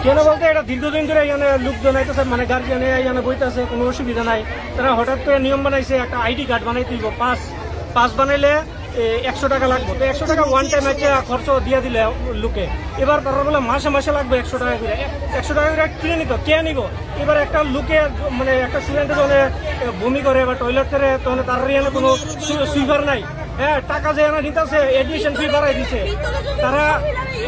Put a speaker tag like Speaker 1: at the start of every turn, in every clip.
Speaker 1: কেন বলতে এটা দীর্ঘদিন ধরে এখানে লোকজন আইতেছে, মানে গার্জিয়ান এখানে বইতেছে, কোনো অসুবিধা নাই। তারা হঠাৎ করে নিয়ম বানাইছে একটা আইডি কার্ড বানাইতে দিব, পাস বানাইলে 100 টাকা লাগবে। তো 100 টাকা ওয়ান টাইম একটা খরচ দিয়ে দিলে লোকে, এবার তারা বলে মাসে মাসে লাগবে 100 টাকা করে। 100 টাকা করে কিনে নিত, কে নিব? এবার একটা লোকে মানে একটা স্টুডেন্টের যখন বমি করে বা টয়লেট করে, তখন তার এখানে কোনো সুইপার নাই। হ্যাঁ, টাকা যে এনে নিতেছে, এডমিশন ফি বাড়াই দিছে। তারা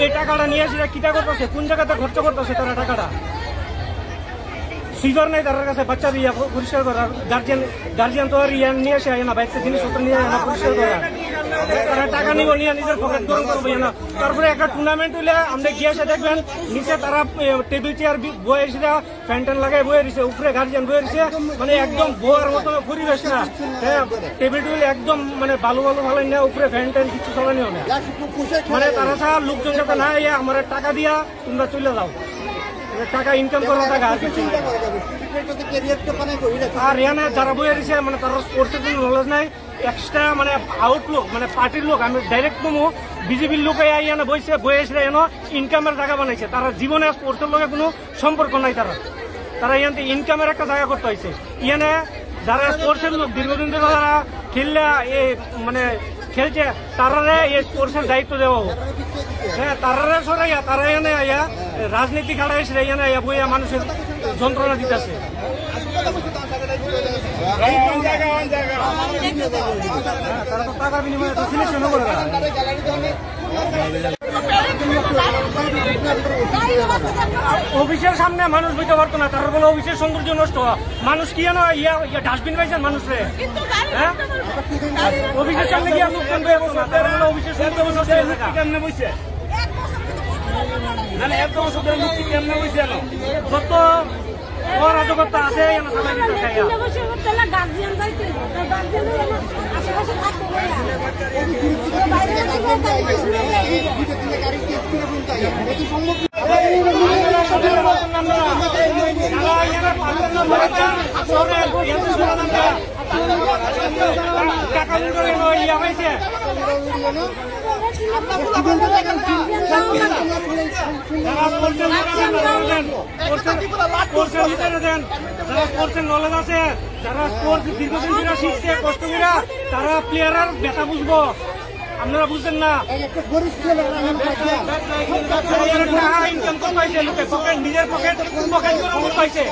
Speaker 1: এই টাকাটা নিয়ে এসে কিটা করতেছে, কোন জায়গাতে খরচ করতেছে তারা টাকাটা? সুইপার নাই তার কাছে, বাচ্চা দিয়ে পরিষ্কার করার। গার্জিয়ান তো আর ইয়ান নিয়ে আসে না, বাইকটা জিনিসপত্র নিয়ে পরিষ্কার করা। তারা টাকা নিব, নিয়ে নিজের পকেট গরম করবো না। তারপরে একটা টুর্নামেন্ট হইলে আমরা গিয়ে এসে দেখবেন নিচে তারা টেবিল চেয়ার বয়ে এসে ফ্যান ট্যান লাগাই বয়ে দিছে, উপরে গার্জিয়ান বয়ে দিছে, মানে একদম বোয়ার মতো পরিবেশ না। হ্যাঁ, টেবিল টেবিল একদম মানে ভালো ভালো না, উপরে ফ্যান ট্যান কিছু চলানিও না। মানে তারা ছাড়া লোকজন যাতে না ইয়ে আমার টাকা দিয়া তোমরা চলে যাও, টাকা ইনকাম করার টাকা আর কিছু। আর এখানে যারা বইয়ে দিছে মানে তারা স্পোর্টসের কোনো নলেজ নাই, এক্সট্রা মানে আউটলুক মানে পার্টির লোক। আমি ডাইরেক্ট কমু বিজেপির লোক এখানে বয়ে এসে এনে ইনকামের জায়গা বানাইছে। তারা জীবনে স্পোর্টসের লোকের কোনো সম্পর্ক নাই। তারা এখান থেকে ইনকামের একটা জায়গা করতে হয়েছে। এখানে যারা স্পোর্টসের লোক দীর্ঘদিন ধরে যারা খেললে মানে খেলছে, তারা এই স্পোর্টসের দায়িত্ব দেওয়া হোক। হ্যাঁ, তারা সরাইয়া তারা এনে আইয়া রাজনীতি খাড়া এসে এখানে আইয়া বইয়া মানুষের যন্ত্রণা দিতেছে। তারা তো টাকার বিনিময়ে সিলেকশন করে। অফিসের সামনে মানুষ বুঝতে পারতো না, তার বলে অফিসের সৌন্দর্য নষ্ট। মানুষ কি জানো ডাস্টবিন পাইছেন মানুষরে? হ্যাঁ, অফিসের সামনে গিয়ে লোকজন বয়ে বসে, তার বলে অফিসের সৌন্দর্য নষ্ট হয়ে থাকে। কেমনে বসে মানে এত বছর ধরে মুক্তি কেমনে বসে যত অরাজকতা আছে নলেজ আছে, যারা স্পোর্টস দীর্ঘদিন ধরে শিখছে কষ্ট করে, তারা প্লেয়ারের ব্যথা বুঝবো। আপনারা বুঝছেন না, ইনকাম কম পাইছে লোকে, নিজের পকেট পাইছে।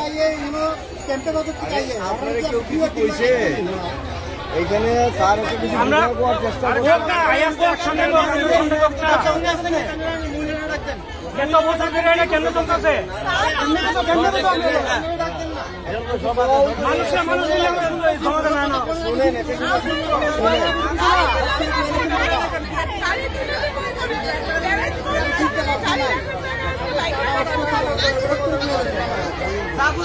Speaker 2: এইখানে স্যার
Speaker 1: আমরা কেন বছর ধরে এটা কেন চলতেছে? মানুষের মানুষ সমাধান হয় না।
Speaker 2: তারপর